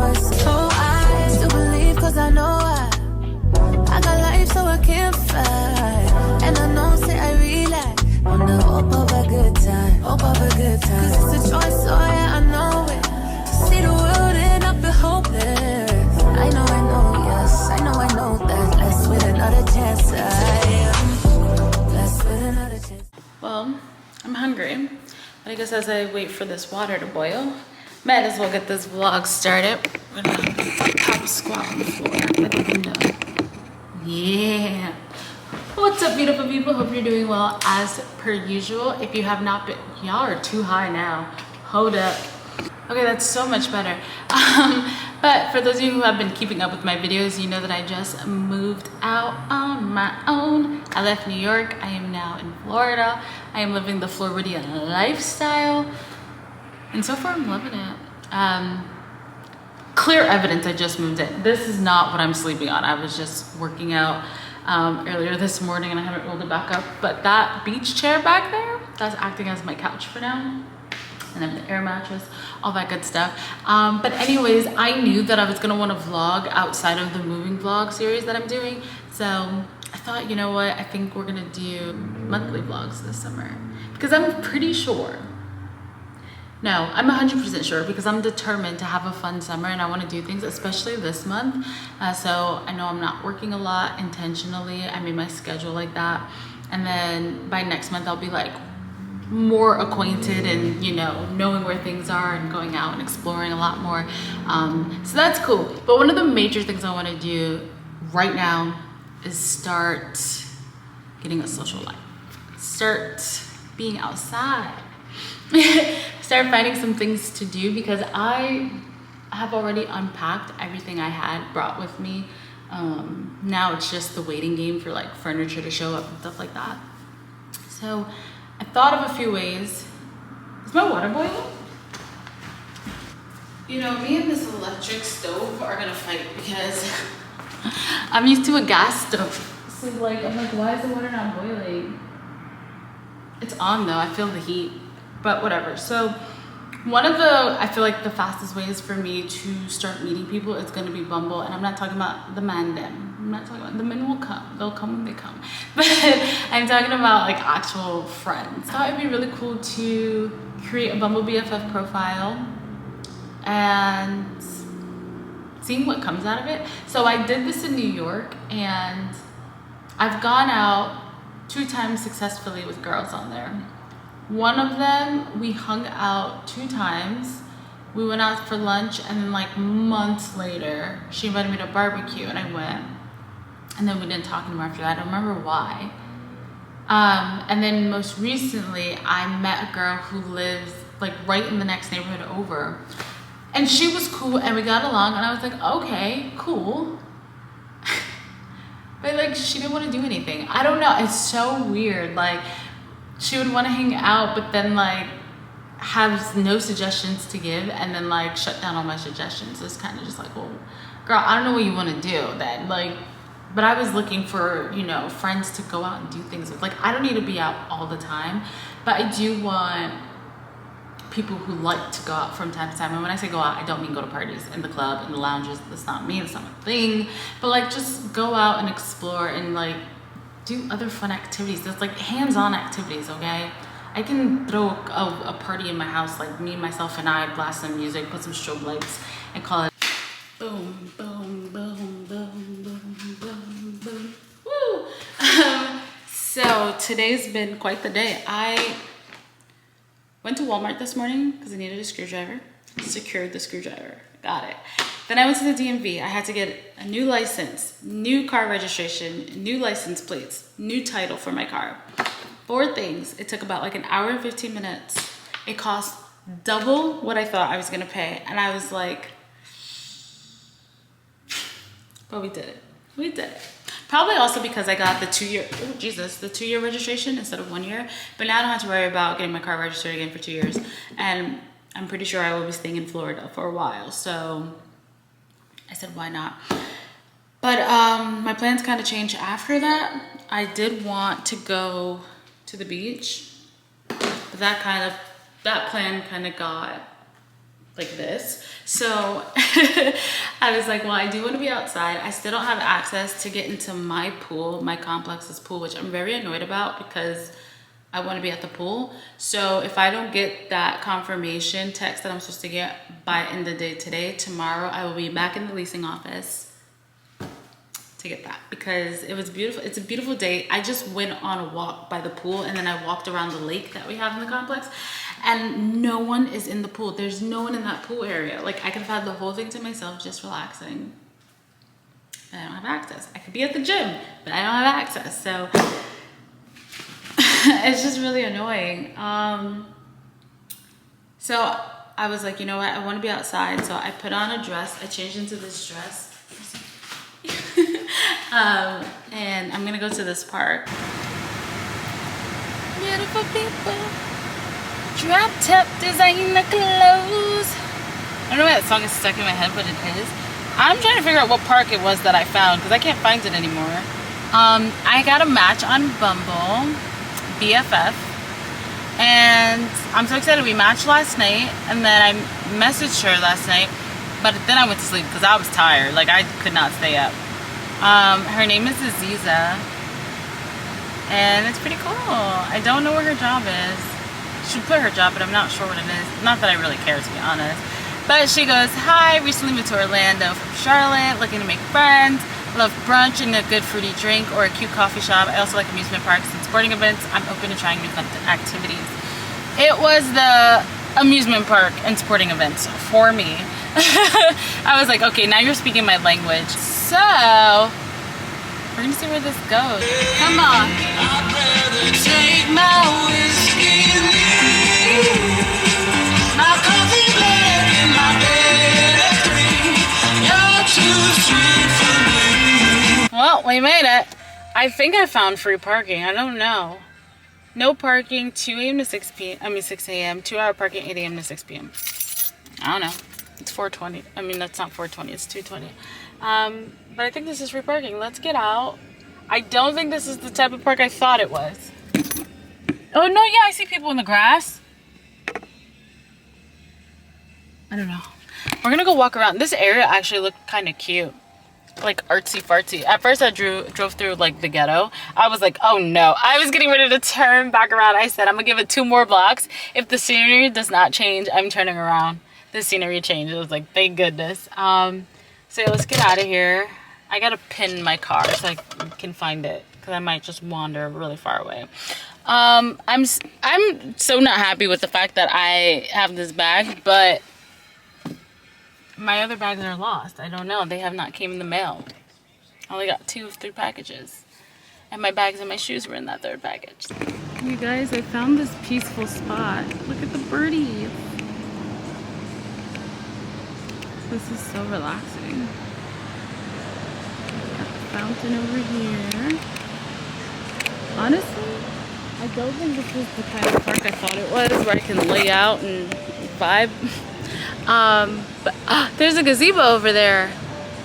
choice. Oh, I still believe cause I know I got life so I can't fight. And I know say I relax on the hope of a good time, hope of a good time. Cause it's a choice, so yeah, I know it. To see the world end up in hopeless. I know, yes, I know that. Let's with another chance. Let's with another chance. Well, I'm hungry, but I guess as I wait for this water to boil, might as well get this vlog started. We're gonna top squat on the floor at the window. Yeah. What's up, beautiful people? Hope you're doing well as per usual. If you have not been, y'all are too high now. Hold up. Okay, that's so much better. But for those of you who have been keeping up with my videos, you know that I just moved out on my own. I left New York. I am now in Florida. I am living the Floridian lifestyle. And so far, I'm loving it. Clear evidence I just moved in. This is not what I'm sleeping on. I was just working out earlier this morning and I haven't rolled it back up. But that beach chair back there, that's acting as my couch for now. And then the air mattress, all that good stuff. But anyways, I knew that I was gonna wanna vlog outside of the moving vlog series that I'm doing. So I thought, you know what? I think we're gonna do monthly vlogs this summer. Because I'm pretty sure, no, I'm 100% sure because I'm determined to have a fun summer and I wanna do things, especially this month. So I know I'm not working a lot intentionally. I made my schedule like that. And then by next month, I'll be like, more acquainted and, you know, knowing where things are and going out and exploring a lot more. So that's cool. But one of the major things I want to do right now is start getting a social life. Start being outside. Start finding some things to do because I have already unpacked everything I had brought with me. Now it's just the waiting game for like furniture to show up and stuff like that. So I thought of a few ways. Is my water boiling? You know, me and this electric stove are gonna fight because I'm used to a gas stove. So like, I'm like, why is the water not boiling? It's on though, I feel the heat, but whatever. So one of the, I feel like the fastest ways for me to start meeting people is gonna be Bumble. And I'm not talking about the man them. I'm not talking about, the men will come. They'll come when they come. But I'm talking about like actual friends. I thought it'd be really cool to create a Bumble BFF profile and seeing what comes out of it. So I did this in New York and I've gone out 2 times successfully with girls on there. One of them, we hung out 2 times. We went out for lunch and then like months later, she invited me to a barbecue and I went. And then we didn't talk anymore after that. I don't remember why. And then most recently, I met a girl who lives like right in the next neighborhood over. And she was cool and we got along and I was like, okay, cool. But like, she didn't want to do anything. I don't know, it's so weird. Like, she would want to hang out, but then like has no suggestions to give and then like shut down all my suggestions. It's kind of just like, well, girl, I don't know what you want to do then. Like, but I was looking for, you know, friends to go out and do things with. Like, I don't need to be out all the time, but I do want people who like to go out from time to time. And when I say go out, I don't mean go to parties in the club, in the lounges. That's not me, that's not my thing. But like, just go out and explore and like do other fun activities. That's like hands-on activities, okay? I can throw a party in my house, like me, myself, and I, blast some music, put some strobe lights, and call it boom, boom, boom, boom, boom, boom, boom. Woo! So today's been quite the day. I went to Walmart this morning because I needed a screwdriver. Secured the screwdriver. Got it. Then I went to the DMV. I had to get a new license, new car registration, new license plates, new title for my car. 4 things. It took about like an hour and 15 minutes. It cost double what I thought I was gonna pay. And I was like, but we did it. We did it. Probably also because I got the 2-year, oh Jesus, the 2-year registration instead of 1 year. But now I don't have to worry about getting my car registered again for 2 years. And I'm pretty sure I will be staying in Florida for a while. So I said, why not? But my plans kind of changed after that. I did want to go to the beach, but that plan kind of got like this. So I was like, well, I do want to be outside. I still don't have access to get into my pool, my complex's pool, which I'm very annoyed about because I want to be at the pool. So if I don't get that confirmation text that I'm supposed to get by end of the day today, tomorrow I will be back in the leasing office to get that, because it was beautiful. It's a beautiful day. I just went on a walk by the pool, and then I walked around the lake that we have in the complex, and no one is in the pool. There's no one in that pool area. Like, I could have had the whole thing to myself, just relaxing. But I don't have access. I could be at the gym, but I don't have access. So it's just really annoying. So I was like, you know what? I want to be outside. So I put on a dress. I changed into this dress. And I'm gonna go to this park. Beautiful people, drop top designer clothes. I don't know why that song is stuck in my head, but it is. I'm trying to figure out what park it was that I found because I can't find it anymore. I got a match on Bumble, BFF, and I'm so excited. We matched last night, and then I messaged her last night, but then I went to sleep because I was tired. Like, I could not stay up. Her name is Aziza, and it's pretty cool. I don't know where her job is. She put her job, but I'm not sure what it is. Not that I really care, to be honest. But she goes, hi, recently moved to Orlando from Charlotte, looking to make friends. Love brunch and a good fruity drink or a cute coffee shop. I also like amusement parks and sporting events. I'm open to trying new activities. It was the amusement park and sporting events for me. I was like, okay, now you're speaking my language. So, we're gonna see where this goes. Come on. I'd rather take my whiskey my coffee black and my bed at 3. You're too sweet for me. Well, we made it. I think I found free parking. I don't know. No parking, 2 a.m. to 6 p.m. I mean 6 a.m. 2-hour parking, 8 a.m. to 6 p.m. I don't know. It's 4:20. I mean, that's not 4:20. It's 2:20. But I think this is free parking. Let's get out. I don't think this is the type of park I thought it was. Oh, no, yeah, I see people in the grass. I don't know. We're going to go walk around. This area actually looked kind of cute. Like artsy-fartsy. At first, I drove through, like, the ghetto. I was like, oh, no. I was getting ready to turn back around. I said, I'm going to give it 2 more blocks. If the scenery does not change, I'm turning around. The scenery changed. I was like, thank goodness. So yeah, let's get out of here. I gotta pin my car so I can find it because I might just wander really far away. I'm so not happy with the fact that I have this bag, but my other bags are lost. I don't know. They have not came in the mail. I only got 2 of 3 packages, and my bags and my shoes were in that 3rd package. You guys, I found this peaceful spot. Look at the birdies. This is so relaxing. Got the fountain over here. Honestly, I don't think this is the kind of park I thought it was, where I can lay out and vibe. But there's a gazebo over there.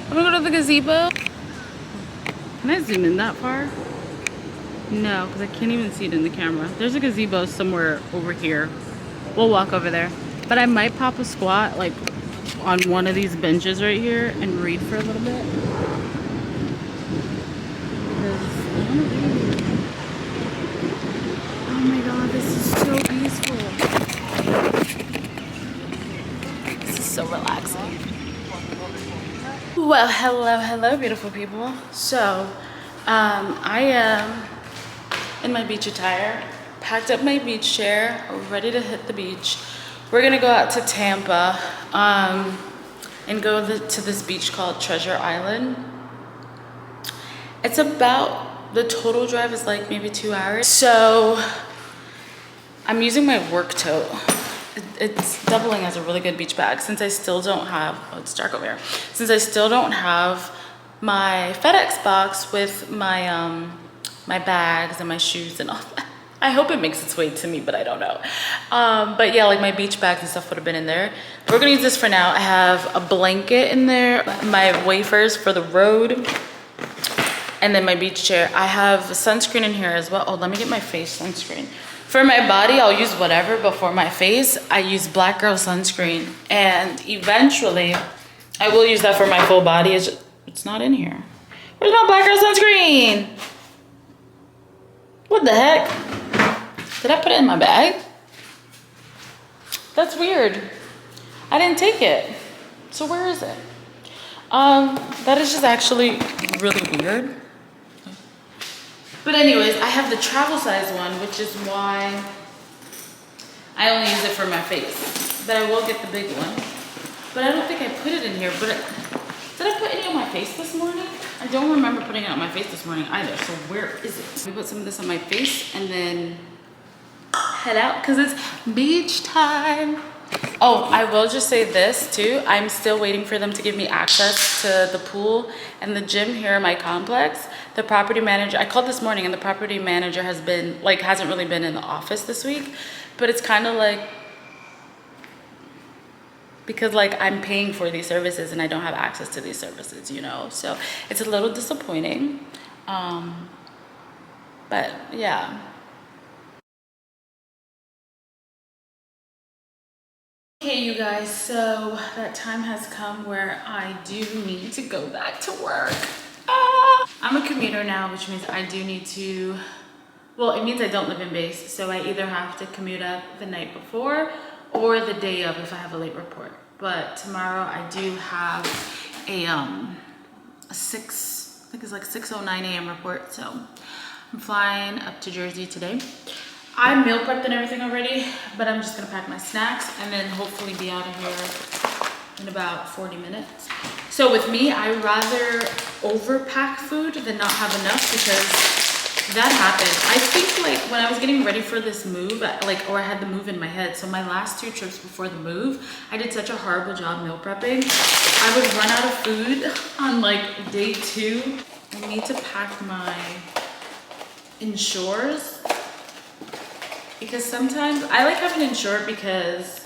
I'm gonna go to the gazebo. Can I zoom in that far? No, because I can't even see it in the camera. There's a gazebo somewhere over here. We'll walk over there. But I might pop a squat, like, on one of these benches right here and read for a little bit. Because I want to read. Oh my god, this is so peaceful. This is so relaxing. Well, hello, beautiful people. So, I am in my beach attire, packed up my beach chair, ready to hit the beach. We're gonna go out to Tampa and go to this beach called Treasure Island. It's about, the total drive is like maybe 2 hours. So I'm using my work tote. It's doubling as a really good beach bag since I still don't have, oh, it's dark over here. Since I still don't have my FedEx box with my, my bags and my shoes and all that. I hope it makes its way to me, but I don't know. But yeah, like my beach bags and stuff would have been in there. We're gonna use this for now. I have a blanket in there, my wafers for the road, and then my beach chair. I have sunscreen in here as well. Oh, let me get my face sunscreen. For my body, I'll use whatever, but for my face, I use Black Girl sunscreen. And eventually, I will use that for my full body. It's not in here. Where's my Black Girl sunscreen? What the heck? Did I put it in my bag? That's weird. I didn't take it. So where is it? That is just actually really weird. But anyways, I have the travel size one, which is why I only use it for my face. But I will get the big one. But I don't think I put it in here. But did I put any on my face this morning? I don't remember putting it on my face this morning either. So where is it? We put some of this on my face and then head out because it's beach time. Oh, I will just say this too. I'm still waiting for them to give me access to the pool and the gym here in my complex. The property manager, I called this morning and the property manager hasn't really been in the office this week, but it's kind of like, because like I'm paying for these services and I don't have access to these services, you know? So it's a little disappointing. But yeah. Okay, you guys, so that time has come where I do need to go back to work. I'm a commuter now, which means I do need to, well, it means I don't live in base, so I either have to commute up the night before or the day of if I have a late report. But tomorrow I do have a 6:09 a.m. report, so I'm flying up to Jersey today. I meal prepped and everything already, but I'm just gonna pack my snacks and then hopefully be out of here in about 40 minutes. So with me, I rather overpack food than not have enough because that happened. I think like when I was getting ready for this move, or I had the move in my head. So my last 2 trips before the move, I did such a horrible job meal prepping. I would run out of food on like day 2. I need to pack my Ensures. Because sometimes I like having Ensure because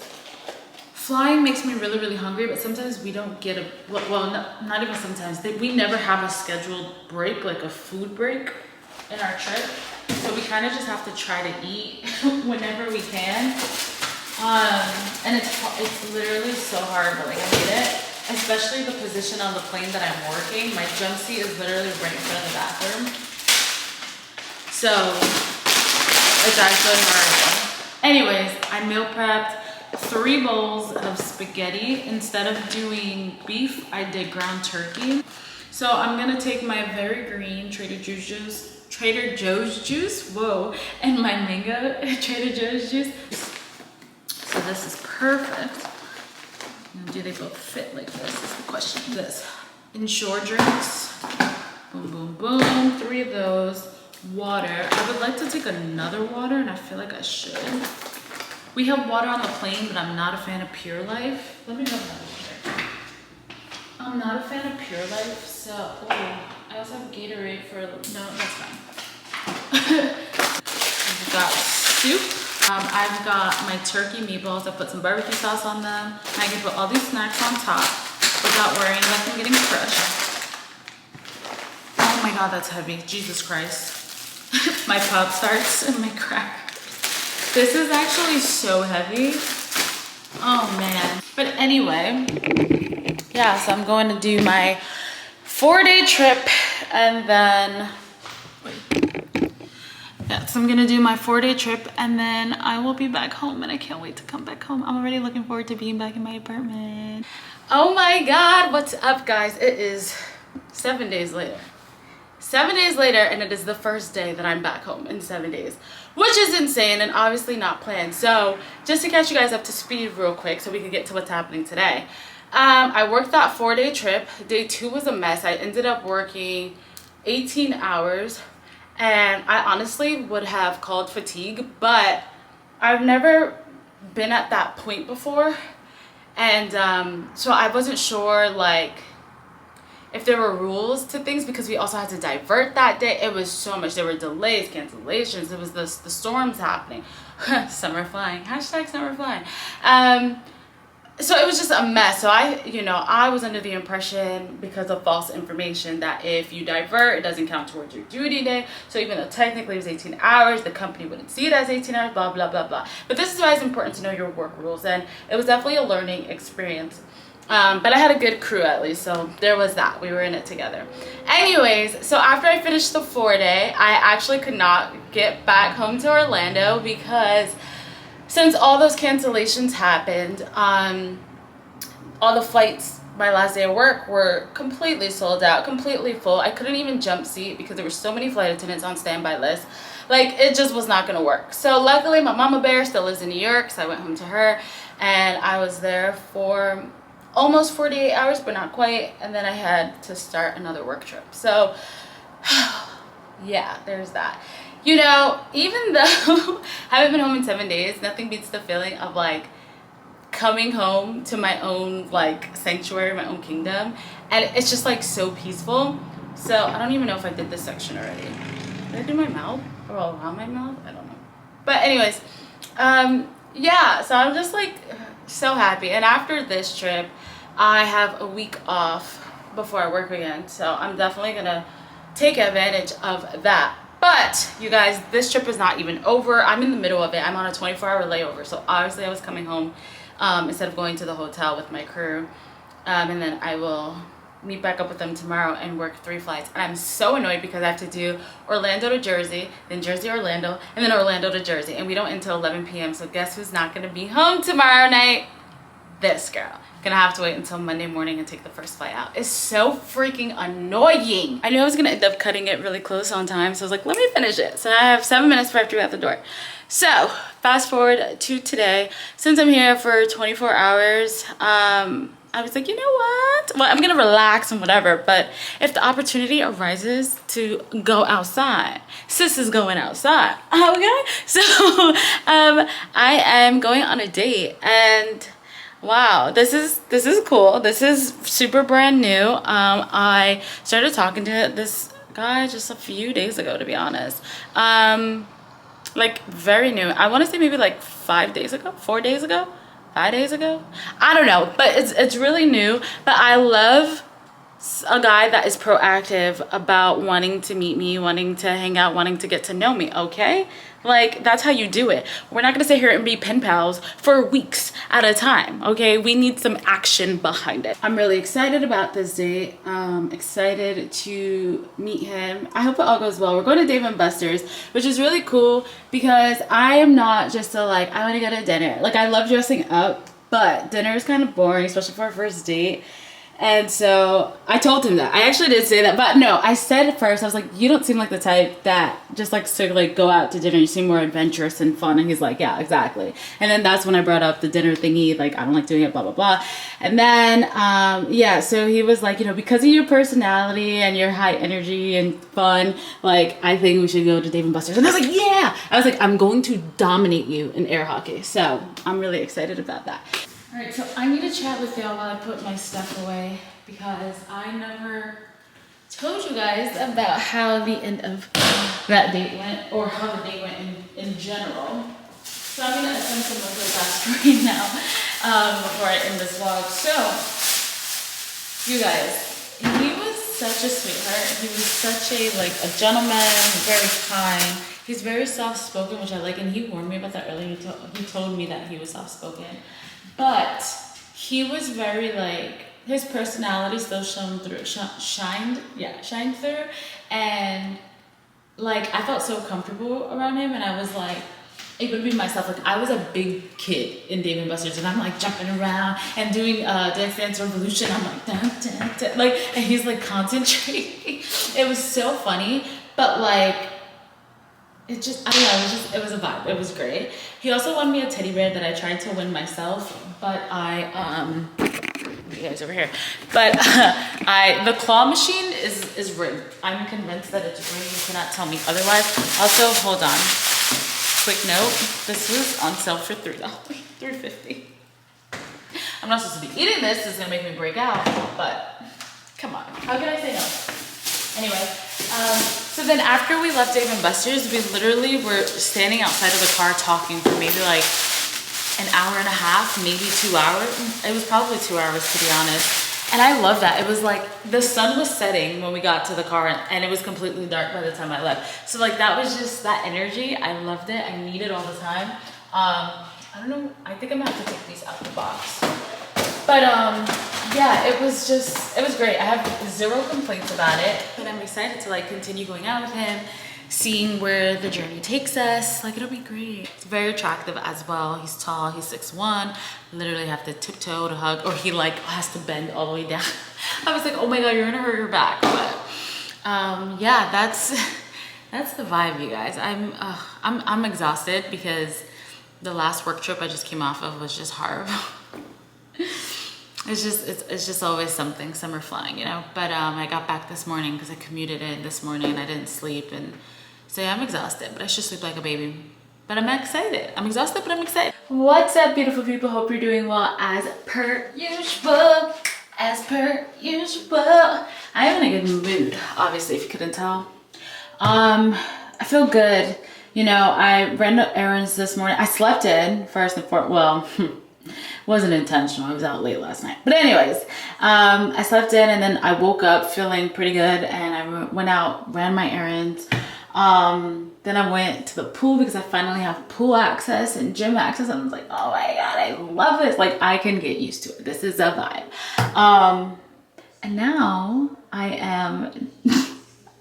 flying makes me really, really hungry, but sometimes we don't get not even sometimes, we never have a scheduled break, like a food break in our trip. So we kind of just have to try to eat whenever we can. And it's literally so hard, but like I hate it. Especially the position on the plane that I'm working. My jump seat is literally right in front of the bathroom. So it's actually horrible. Anyways, I meal prepped 3 bowls of spaghetti. Instead of doing beef, I did ground turkey. So I'm gonna take my very green Trader Joe's juice, whoa, and my mango Trader Joe's juice. So this is perfect. Do they both fit like this is the question. This Ensure drinks, boom, boom, boom, 3 of those. Water. I would like to take another water and I feel like I should. We have water on the plane, but I'm not a fan of Pure Life. Let me know that. I'm not a fan of Pure Life, so I also have Gatorade for, no, that's fine. I've got soup. I've got my turkey meatballs. I put some barbecue sauce on them. I can put all these snacks on top without worrying about them getting crushed. Oh my God, that's heavy. Jesus Christ. My Pop Tarts and my crackers. This is actually so heavy. Oh man. But anyway, yeah, so I'm going to do my 4-day trip and then, yeah, so I'm gonna do my 4-day trip and then I will be back home and I can't wait to come back home. I'm already looking forward to being back in my apartment. Oh my God, what's up guys? It is 7 days later. 7 days later, and it is the first day that I'm back home in 7 days, which is insane and obviously not planned. So just to catch you guys up to speed real quick so we can get to what's happening today. I worked that 4-day trip. Day 2 was a mess. I ended up working 18 hours and I honestly would have called fatigue, but I've never been at that point before. And so I wasn't sure like if there were rules to things because we also had to divert that day. It was so much. There were delays, cancellations. It was the storms happening. Summer flying. Hashtag summer flying. so it was just a mess. So I was under the impression, because of false information, that if you divert, it doesn't count towards your duty day. So even though technically it was 18 hours, the company wouldn't see it as 18 hours, blah, blah, blah, blah. But this is why it's important to know your work rules. And it was definitely a learning experience. But I had a good crew at least, so there was that. We were in it together. Anyways, so after I finished the 4-day, I actually could not get back home to Orlando because since all those cancellations happened, all the flights my last day of work were completely sold out, completely full. I couldn't even jump seat because there were so many flight attendants on standby list. Like, it just was not gonna work. So luckily my mama bear still lives in New York, so I went home to her, and I was there for almost 48 hours, but not quite, and then I had to start another work trip. So yeah, there's that. You know, even though I haven't been home in 7 days, nothing beats the feeling of like coming home to my own like sanctuary, my own kingdom, and it's just like so peaceful. So I don't even know if I did this section already. Did I do my mouth or around my mouth? I don't know. But anyways, yeah, so I'm just like so happy. And after this trip, I have a week off before I work again, so I'm definitely gonna take advantage of that. But you guys, this trip is not even over. I'm in the middle of it. I'm on a 24-hour layover, so obviously I was coming home instead of going to the hotel with my crew, and then I will meet back up with them tomorrow and work 3 flights. And I'm so annoyed because I have to do Orlando to Jersey, then Jersey Orlando, and then Orlando to Jersey, and we don't until 11 p.m. So guess who's not gonna be home tomorrow night? This girl. Gonna have to wait until Monday morning and take the first flight out. It's so freaking annoying. I knew I was gonna end up cutting it really close on time, so I was like, let me finish it. So I have 7 minutes before I have to be out the door. So fast forward to today. Since I'm here for 24 hours, I was like, you know what? Well, I'm gonna relax and whatever, but if the opportunity arises to go outside, sis is going outside, okay? So I am going on a date, and wow, this is cool. This is super brand new. I started talking to this guy just a few days ago, to be honest. Like very new. I want to say maybe like 5 days ago, 4 days ago, 5 days ago. I don't know, but it's really new. But I love a guy that is proactive about wanting to meet me, wanting to hang out, wanting to get to know me, okay? Like, that's how you do it. We're not gonna sit here and be pen pals for weeks at a time, okay? We need some action behind it. I'm really excited about this date. Excited to meet him. I hope it all goes well. We're going to Dave & Buster's, which is really cool because I am not just a like, I wanna go to dinner. Like, I love dressing up, but dinner is kind of boring, especially for a first date. And so I told him that. I actually did say that, but no, I said at first, I was like, you don't seem like the type that just likes to like go out to dinner. You seem more adventurous and fun. And he's like, yeah, exactly. And then that's when I brought up the dinner thingy, like, I don't like doing it, blah, blah, blah. And then, yeah, so he was like, you know, because of your personality and your high energy and fun, like, I think we should go to Dave & Buster's. And I was like, yeah. I was like, I'm going to dominate you in air hockey. So I'm really excited about that. All right, so I need to chat with y'all while I put my stuff away because I never told you guys about how the end of that date went, or how the date went in general. So I'm gonna attempt to look really fast for you now before I end this vlog. So, you guys, he was such a sweetheart. He was such a gentleman, very kind. He's very soft-spoken, which I like, and he warned me about that earlier. He told me that he was soft-spoken. But he was very like, his personality still shined through, and like I felt so comfortable around him, and I was like able to be myself. Like I was a big kid in Dave & Buster's, and I'm like jumping around and doing Dance Dance Revolution. I'm like dun, dun, dun, like, and he's like concentrating. It was so funny, but like it just, I don't know, it was a vibe. It was great. He also won me a teddy bear that I tried to win myself, but you guys over here. But the claw machine is rigged. I'm convinced that it's rigged. You cannot tell me otherwise. Also, hold on. Quick note, this was on sale for $3, $3.50. I'm not supposed to be eating this. It's gonna make me break out, but come on. How can I say no? Anyway, so then after we left Dave & Buster's, we literally were standing outside of the car talking for maybe like an hour and a half, maybe 2 hours. It was probably 2 hours, to be honest. And I love that. It was like the sun was setting when we got to the car, and it was completely dark by the time I left. So like that was just that energy. I loved it. I need it all the time. I don't know. I think I'm gonna have to take these out the box. But yeah, it was great. I have zero complaints about it. But I'm excited to like continue going out with him, seeing where the journey takes us. Like, it'll be great. It's very attractive as well. He's tall, he's 6'1". Literally have to tiptoe to hug, or he like has to bend all the way down. I was like, oh my God, you're gonna hurt your back. But yeah, that's the vibe, you guys. I'm exhausted because the last work trip I just came off of was just horrible. It's just always something, summer flying, you know. But I got back this morning because I commuted in this morning and I didn't sleep, and so yeah, I'm exhausted, but I should sleep like a baby. But I'm excited. I'm exhausted, but I'm excited. What's up, beautiful people? Hope you're doing well as per usual. As per usual. I am in a good mood, obviously, if you couldn't tell. I feel good. You know, I ran errands this morning. I slept in first and foremost. Well, wasn't intentional. I was out late last night. But anyways, I slept in and then I woke up feeling pretty good, and I went out, ran my errands. Then I went to the pool because I finally have pool access and gym access. And I was like, oh my God, I love this. Like, I can get used to it. This is a vibe. And now I am,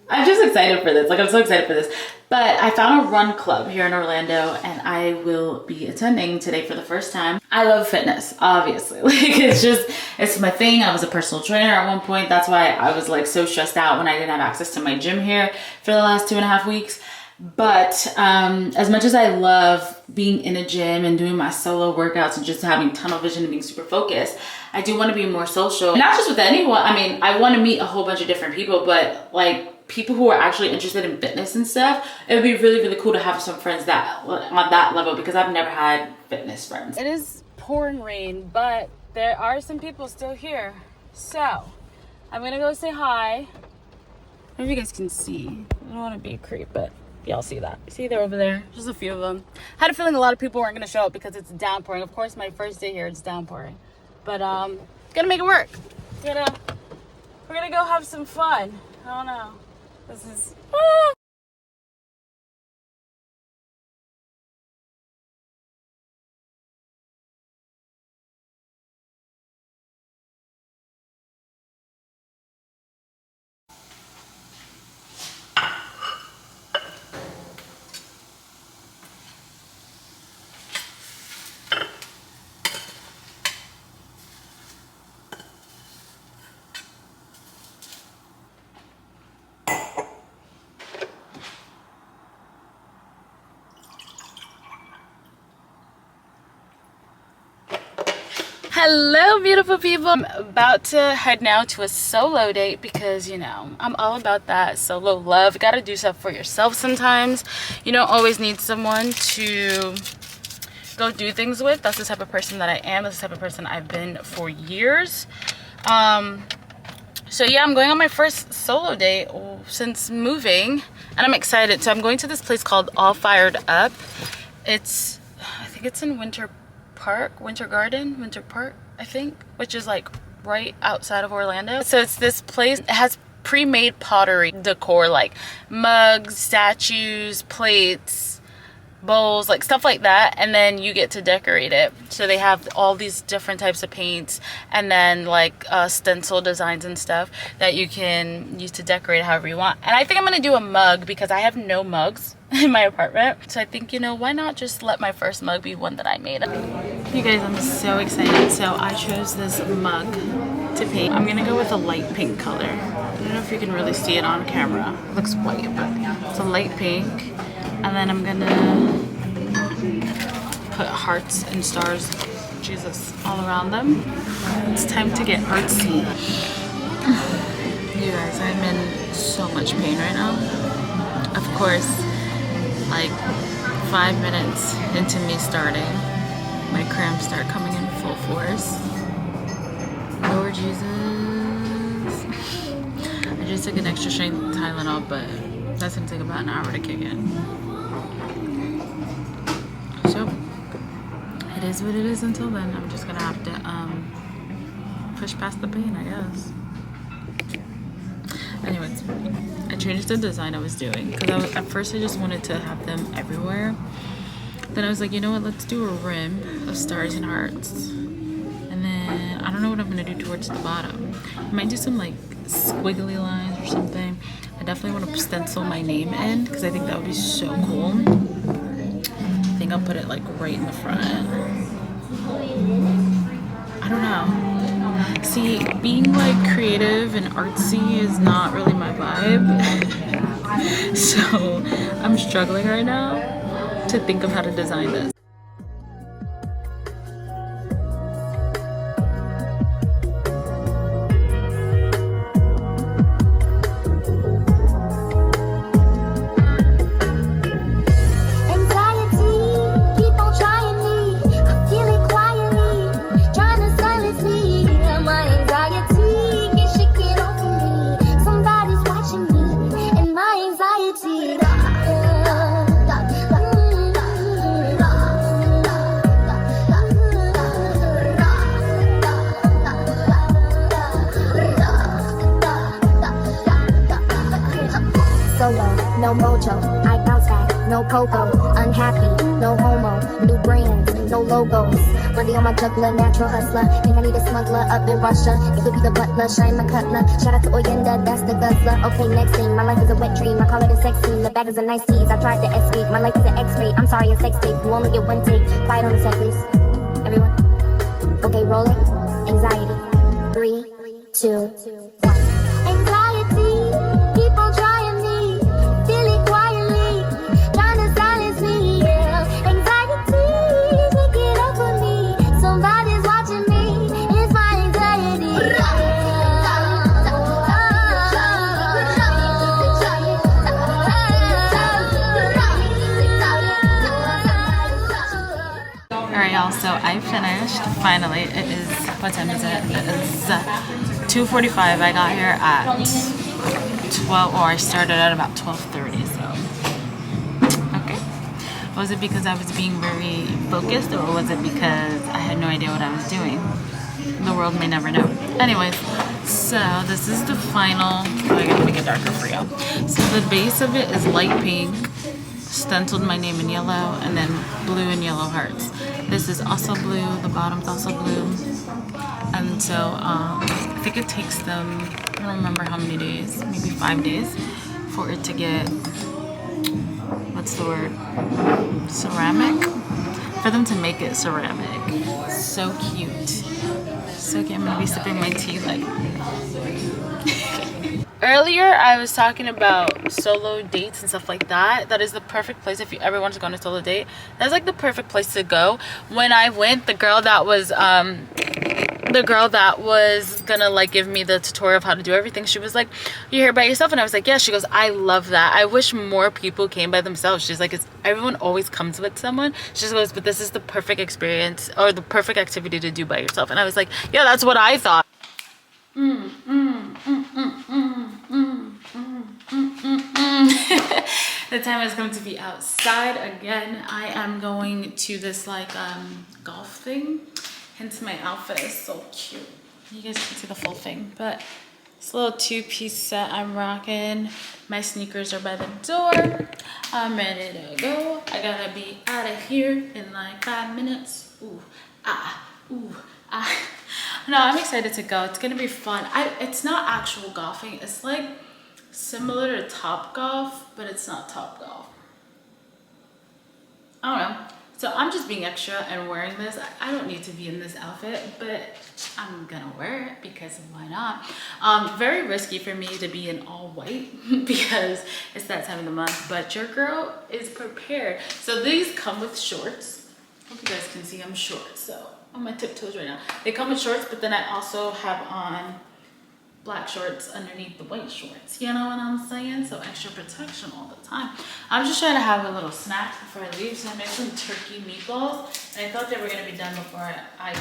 I'm just excited for this. Like, I'm so excited for this. But I found a run club here in Orlando, and I will be attending today for the first time. I love fitness, obviously. Like, it's my thing. I was a personal trainer at one point. That's why I was like so stressed out when I didn't have access to my gym here for the last 2.5 weeks. But as much as I love being in a gym and doing my solo workouts and just having tunnel vision and being super focused, I do want to be more social. Not just with anyone. I mean, I want to meet a whole bunch of different people, but like people who are actually interested in fitness and stuff. It would be really, really cool to have some friends that on that level, because I've never had fitness friends. It is pouring rain, but there are some people still here. So I'm gonna go say hi. I don't know if you guys can see. I don't want to be a creep, but y'all see that. See, they're over there. Just a few of them. Had a feeling a lot of people weren't gonna show up because it's downpouring. Of course, my first day here, it's downpouring. But gonna make it work. We're gonna go have some fun. I don't know. This is hello, beautiful people. I'm about to head now to a solo date because, you know, I'm all about that solo love. You gotta do stuff for yourself sometimes. You don't always need someone to go do things with. That's the type of person that I am. That's the type of person I've been for years. So yeah, I'm going on my first solo date since moving, and I'm excited. So I'm going to this place called All Fired Up. I think it's in Winter Park, I think, which is like right outside of Orlando. So it's this place. It has pre-made pottery decor, like mugs, statues, plates, bowls, like stuff like that, and then you get to decorate it. So they have all these different types of paints, and then like stencil designs and stuff that you can use to decorate however you want. And I think I'm gonna do a mug because I have no mugs in my apartment. So I think, you know, why not just let my first mug be one that I made. You guys, I'm so excited. So I chose this mug to paint. I'm gonna go with a light pink color. I don't know if you can really see it on camera. It looks white, but it's a light pink. And then I'm gonna put hearts and stars, Jesus, all around them. It's time to get artsy. You guys, I'm in so much pain right now. Of course, like 5 minutes into me starting, my cramps start coming in full force. Lord Jesus. I just took an extra strength Tylenol, but that's gonna take about an hour to kick in. So it is what it is until then. I'm just gonna have to push past the pain, I guess. Anyways, I changed the design I was doing because at first I just wanted to have them everywhere. Then I was like, you know what, let's do a rim of stars and hearts. And then I don't know what I'm gonna do towards the bottom. I might do some like squiggly lines or something. I definitely want to stencil my name in because I think that would be so cool. I think I'll put it like right in the front. I don't know. See, being like creative and artsy is not really my vibe. So I'm struggling right now to think of how to design this. No mojo, I bounce back, no cocoa, unhappy, no homo, new brands, no logos, money on my juggler, natural hustler, think I need a smuggler up in Russia, it could be the butler, shine my cutler, shout out to Oyenda, that's the guzzler, okay next thing, my life is a wet dream, I call it a sex scene, the bag is a nice tease, I tried to escape, my life is an x-ray, I'm sorry, a sex tape, you only get one take, quiet on the set please, everyone, okay roll it, anxiety, 3, 2, 1, anxiety, keep on trying me. So I finished finally. It is, what time is it? It is 2:45. I got here at 12, or I started at about 12:30. So okay, was it because I was being very focused, or was it because I had no idea what I was doing? The world may never know. Anyways, so this is the final. I gotta make it darker for you. So the base of it is light pink, stenciled my name in yellow, and then blue and yellow hearts. This is also blue, the bottom's also blue. And so I think it takes them, I don't remember how many days, maybe 5 days for it to get, what's the word, ceramic? For them to make it ceramic. So cute. So cute. I'm gonna be sipping my tea like. Earlier, I was talking about solo dates and stuff like that. That is the perfect place if you ever want to go on a solo date. That's like the perfect place to go. When I went, the girl that was gonna like give me the tutorial of how to do everything, she was like, "You're here by yourself?" And I was like, "Yeah." She goes, "I love that. I wish more people came by themselves." She's like, everyone always comes with someone. She just goes, "But this is the perfect experience or the perfect activity to do by yourself." And I was like, "Yeah, that's what I thought." The time is going to be outside again. I am going to this like golf thing, hence my outfit is so cute. You guys can see the full thing, but this little two-piece set I'm rocking. My sneakers are by the door. I'm ready to go. I gotta be out of here in like 5 minutes. Ooh ah. No, I'm excited to go. It's gonna be fun. It's not actual golfing. It's like similar to Top Golf, but it's not Top Golf. I don't know. So I'm just being extra and wearing this. I don't need to be in this outfit, but I'm gonna wear it because why not? Very risky for me to be in all white because it's that time of the month, but your girl is prepared. So these come with shorts. Hope you guys can see I'm short, so on my tiptoes right now. They come with shorts, but then I also have on black shorts underneath the white shorts. You know what I'm saying? So extra protection all the time. I'm just trying to have a little snack before I leave. So I made some turkey meatballs, and I thought they were gonna be done before I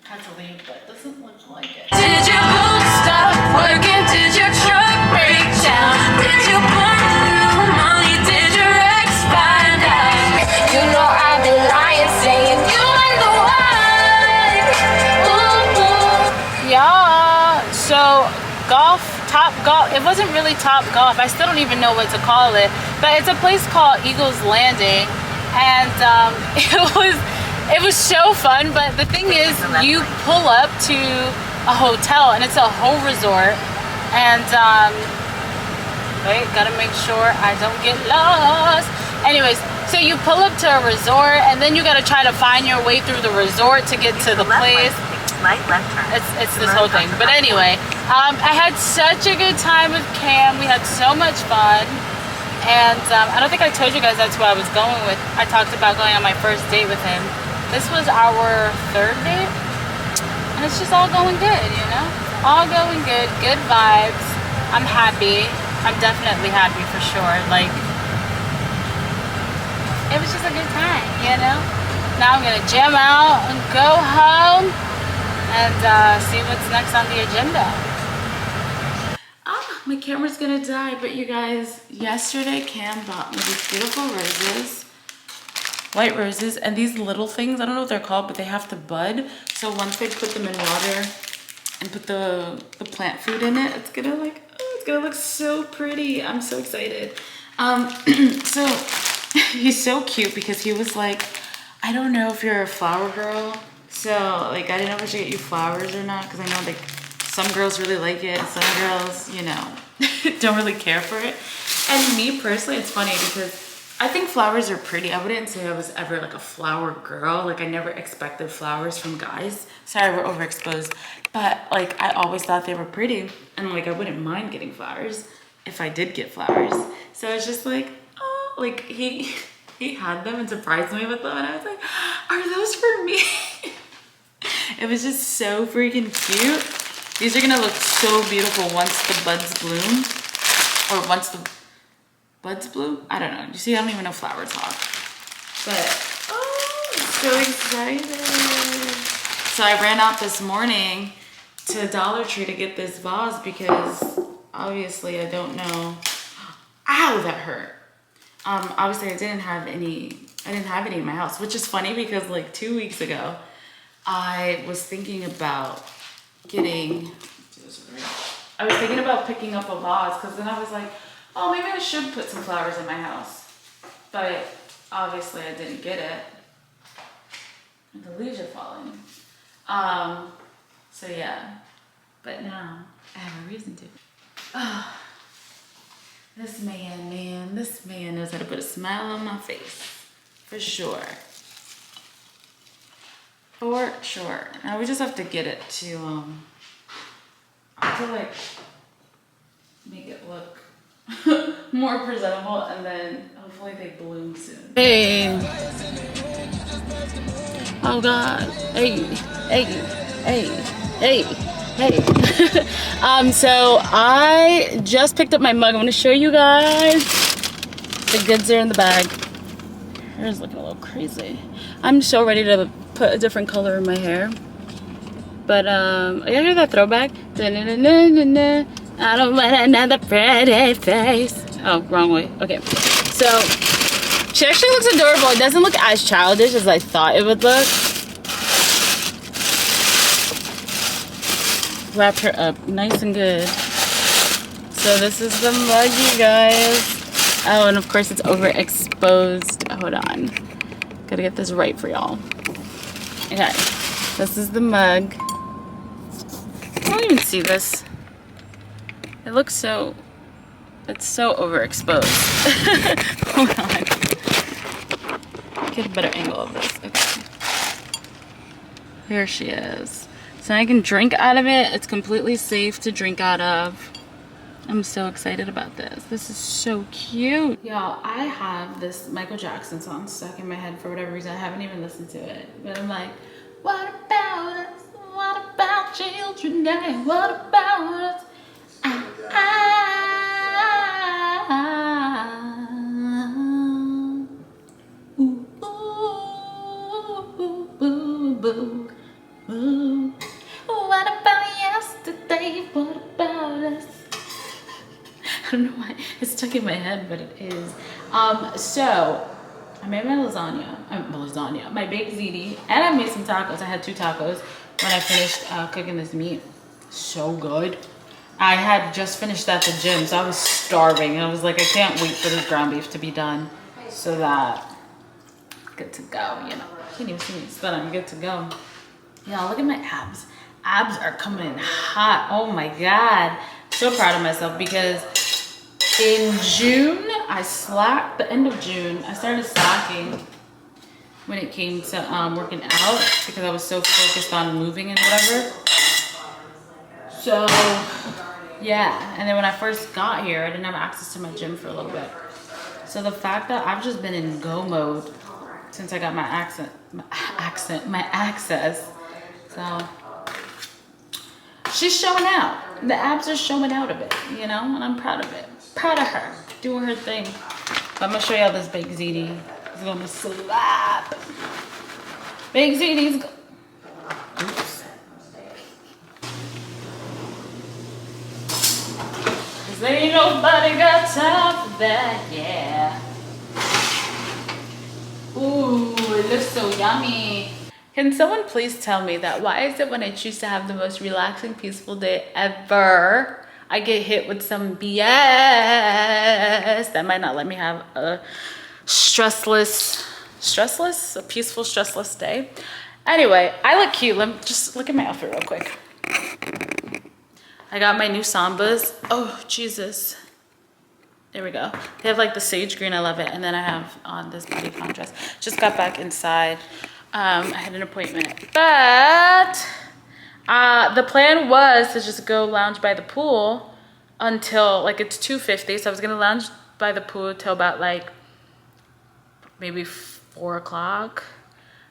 had to leave, but it doesn't look like it. Did your boat stop working? Did your truck break down? Did you burn through money? Did your ex find out? You know I've been lying, saying you it wasn't really Top Golf. I still don't even know what to call it, but it's a place called Eagles Landing, and it was so fun. But the thing is, you pull up to a hotel, and it's a whole resort, and wait, gotta make sure I don't get lost. Anyways, so you pull up to a resort, and then you gotta try to find your way through the resort to get to the place. It's this whole thing. But anyway, I had such a good time with Cam. We had so much fun. And I don't think I told you guys that's who I was going with. I talked about going on my first date with him. This was our third date. And it's just all going good, you know? All going good. Good vibes. I'm happy. I'm definitely happy for sure. Like, it was just a good time, you know? Now I'm gonna jam out and go home and see what's next on the agenda. Ah, my camera's gonna die, but you guys, yesterday Cam bought me these beautiful roses, white roses, and these little things, I don't know what they're called, but they have to bud. So once they put them in water and put the plant food in it, it's gonna like, oh, it's gonna look so pretty. I'm so excited. So he's so cute because he was like, I don't know if you're a flower girl. So, like, I didn't know if I should get you flowers or not, because I know, like, some girls really like it, some girls, you know, don't really care for it. And me, personally, it's funny because I think flowers are pretty. I wouldn't say I was ever, like, a flower girl. Like, I never expected flowers from guys. Sorry, we're overexposed. But, like, I always thought they were pretty. And, like, I wouldn't mind getting flowers if I did get flowers. So, it's just like, oh, like, he had them and surprised me with them. And I was like, are those for me? It was just so freaking cute. These are gonna look so beautiful once the buds bloom. Or once the buds bloom? I don't know. You see, I don't even know flower talk. But, oh, I'm so excited. So I ran out this morning to Dollar Tree to get this vase because obviously I don't know. Ow, that hurt. Obviously I didn't have any in my house, which is funny because like 2 weeks ago, I was thinking about picking up a vase because then I was like, oh, maybe I should put some flowers in my house. But obviously I didn't get it. And the leaves are falling. So yeah, but now I have a reason to. Oh, this man knows how to put a smile on my face. For sure. For sure. Now we just have to get it to like make it look more presentable, and then hopefully they bloom soon. Hey. Oh God. Hey. So I just picked up my mug. I'm gonna show you guys. The goods are in the bag. Hair's looking a little crazy. I'm so ready to put a different color in my hair. But you hear that throwback? I don't want another pretty face. Oh, wrong way. Okay. So she actually looks adorable. It doesn't look as childish as I thought it would look. Wrap her up nice and good. So this is the mug, you guys. Oh, and of course it's overexposed. Hold on. Gotta get this right for y'all. Okay. This is the mug. I don't even see this. It looks so... It's so overexposed. Hold on. Get a better angle of this. Okay. Here she is. So I can drink out of it. It's completely safe to drink out of. I'm so excited about this. This is so cute. Y'all, I have this Michael Jackson song stuck in my head for whatever reason. I haven't even listened to it. But I'm like, what about us? What about children dying? What about us? What about yesterday? What about us? I don't know why it's stuck in my head, but it is. So I made my lasagna, my baked ziti, and I made some tacos. I had 2 tacos when I finished cooking this meat. So good. I had just finished at the gym, so I was starving. And I was like, I can't wait for this ground beef to be done so that I'm good to go, you know. I can't even see me, but I'm good to go. Yeah, look at my abs. Abs are coming in hot. Oh my God. So proud of myself because in June, I slacked. The end of June, I started slacking when it came to working out because I was so focused on moving and whatever. So yeah, and then when I first got here, I didn't have access to my gym for a little bit. So the fact that I've just been in go mode since I got my access. So she's showing out. The abs are showing out a bit, you know, and I'm proud of it. Proud of her doing her thing. But I'm gonna show y'all this baked ziti. It's gonna slap. Baked ziti's. Oops. Cause ain't nobody got time for that, yeah. Ooh, it looks so yummy. Can someone please tell me that why is it when I choose to have the most relaxing, peaceful day ever, I get hit with some BS that might not let me have a a peaceful, stressless day. Anyway, I look cute. Let me just look at my outfit real quick. I got my new Sambas. Oh, Jesus. There we go. They have like the sage green. I love it. And then I have on this bodycon dress. Just got back inside. I had an appointment. But the plan was to just go lounge by the pool until like it's 2:50. So I was going to lounge by the pool till about like maybe 4 o'clock.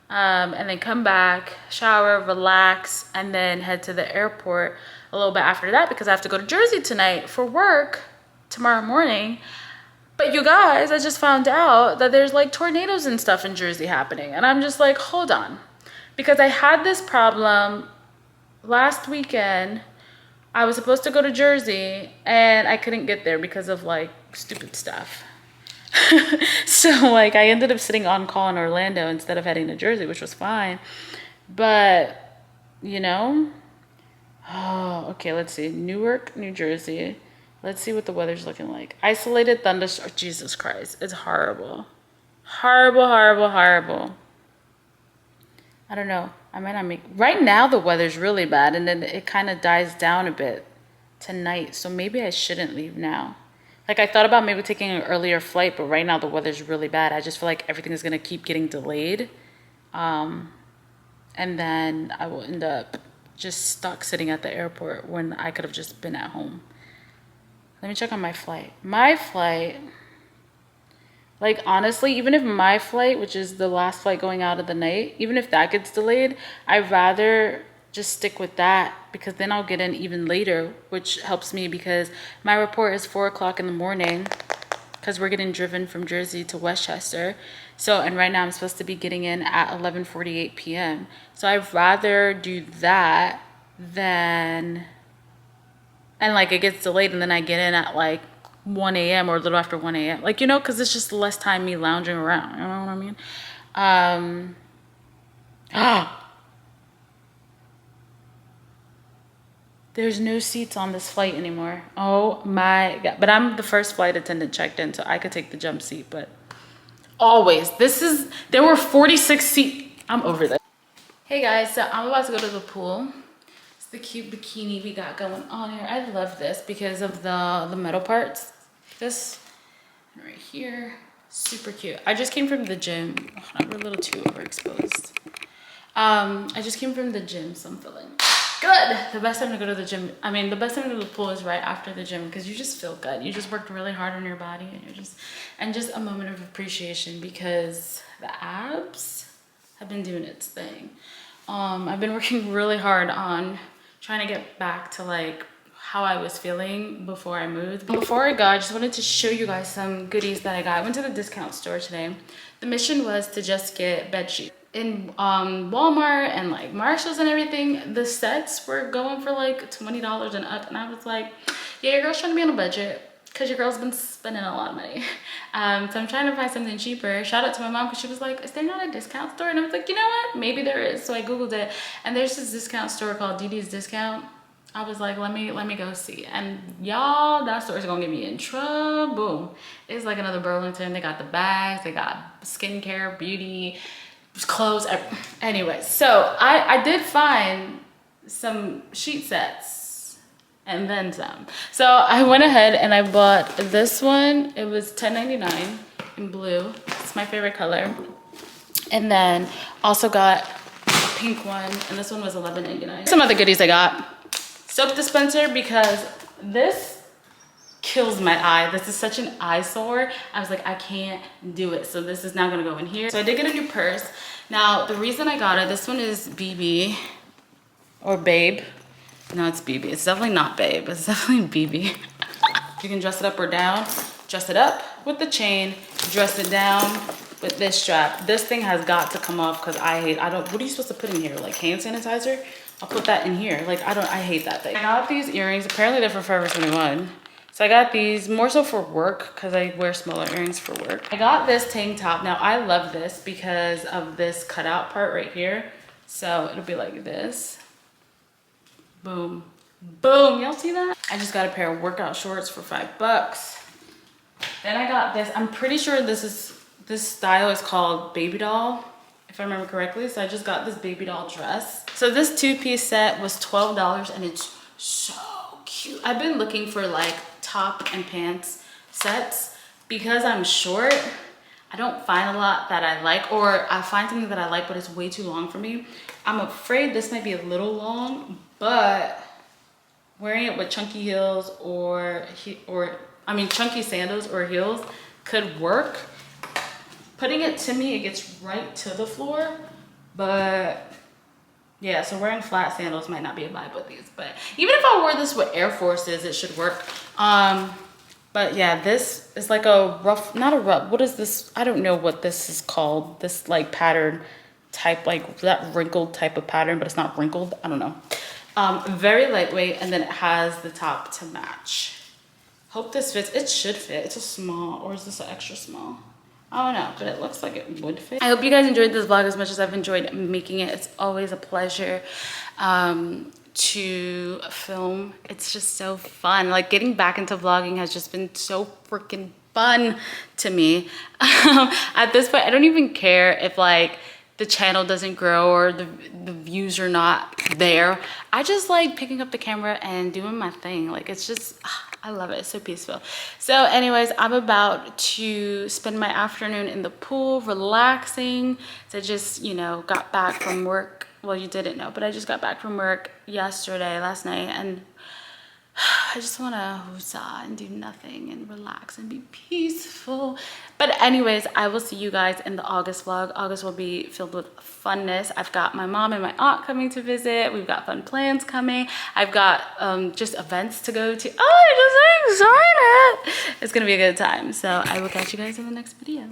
And then come back, shower, relax, and then head to the airport a little bit after that because I have to go to Jersey tonight for work tomorrow morning. But you guys, I just found out that there's like tornadoes and stuff in Jersey happening. And I'm just like, hold on. Because I had this problem last weekend. I was supposed to go to Jersey and I couldn't get there because of like stupid stuff. So like I ended up sitting on call in Orlando instead of heading to Jersey, which was fine. But, you know, oh, okay, let's see. Newark, New Jersey. Let's see what the weather's looking like. Isolated thunderstorm. Jesus Christ. It's horrible. Horrible, horrible, horrible. I don't know. I might not make... Right now, the weather's really bad. And then it kind of dies down a bit tonight. So maybe I shouldn't leave now. Like, I thought about maybe taking an earlier flight. But right now, the weather's really bad. I just feel like everything is going to keep getting delayed. And then I will end up just stuck sitting at the airport when I could have just been at home. Let me check on my flight. My flight, like honestly, even if my flight, which is the last flight going out of the night, even if that gets delayed, I'd rather just stick with that because then I'll get in even later, which helps me because my report is 4 o'clock in the morning because we're getting driven from Jersey to Westchester. So, and right now I'm supposed to be getting in at 11:48 p.m. So I'd rather do that than... And like it gets delayed and then I get in at like 1 a.m. or a little after 1 a.m. Like, you know, because it's just less time me lounging around. You know what I mean? There's no seats on this flight anymore. Oh my God. But I'm the first flight attendant checked in, so I could take the jump seat. But always, there were 46 seats. I'm over this. Hey guys, so I'm about to go to the pool. The cute bikini we got going on here. I love this because of the metal parts. This right here, super cute. I just came from the gym. Oh, we're a little too overexposed. I just came from the gym, so I'm feeling good. The best time to go to the gym, the best time to go to the pool is right after the gym because you just feel good. You just worked really hard on your body and just a moment of appreciation because the abs have been doing its thing. I've been working really hard on trying to get back to like how I was feeling before I moved. Before I go, I just wanted to show you guys some goodies that I got. I went to the discount store today. The mission was to just get bed sheets. In Walmart and like Marshalls and everything, the sets were going for like $20 and up. And I was like, yeah, your girl's trying to be on a budget because your girl's been spending a lot of money. So I'm trying to find something cheaper. Shout out to my mom because she was like, is there not a discount store? And I was like, you know what? Maybe there is. So I Googled it and there's this discount store called DD's Discount. I was like, let me go see. And y'all, that store's gonna get me in trouble. It's like another Burlington. They got the bags, they got skincare, beauty, clothes. Anyway, so I did find some sheet sets and then some. So I went ahead and I bought this one. It was $10.99 in blue. It's my favorite color. And then also got a pink one, and this one was $11.99. Some other goodies I got. Soap dispenser, because this kills my eye. This is such an eyesore. I was like, I can't do it. So this is now gonna go in here. So I did get a new purse. Now, the reason I got it, this one is BB or Babe. No, it's BB. It's definitely not Babe. It's definitely BB. You can dress it up or down. Dress it up with the chain, dress it down with this strap. This thing has got to come off because what are you supposed to put in here? Like hand sanitizer? I'll put that in here. Like, I hate that thing. I got these earrings. Apparently they're for Forever 21. So I got these more so for work because I wear smaller earrings for work. I got this tank top. Now I love this because of this cutout part right here. So it'll be like this. Boom. Boom. Y'all see that? I just got a pair of workout shorts for $5. Then I got this. I'm pretty sure this style is called baby doll, if I remember correctly. So I just got this baby doll dress. So this two-piece set was $12 and it's so cute. I've been looking for like top and pants sets because I'm short. I don't find a lot that I like, or I find something that I like but it's way too long for me. I'm afraid this might be a little long, but wearing it with chunky heels chunky sandals or heels could work. Putting it to me, it gets right to the floor, but yeah, so wearing flat sandals might not be a vibe with these, but even if I wore this with Air Forces, it should work. But yeah, this is like a rough, not a rough, what is this? I don't know what this is called. This like pattern type, like that wrinkled type of pattern, but it's not wrinkled. I don't know. Very lightweight, and then it has the top to match. Hope this fits. It should fit. It's a small, or is this an extra small? I don't know, but it looks like it would fit. I hope you guys enjoyed this vlog as much as I've enjoyed making it. It's always a pleasure to film. It's just so fun. Like, getting back into vlogging has just been so freaking fun to me. At this point, I don't even care if like the channel doesn't grow or the views are not there. I just like picking up the camera and doing my thing. Like, it's just, I love it. It's so peaceful. So anyways, I'm about to spend my afternoon in the pool relaxing. So I just, you know, got back from work. Well, you didn't know, but I just got back from work last night, and I just want to woosah and do nothing and relax and be peaceful. But anyways, I will see you guys in the August vlog. August will be filled with funness. I've got my mom and my aunt coming to visit. We've got fun plans coming. I've got just events to go to. Oh, I'm just so excited. It's going to be a good time. So I will catch you guys in the next video.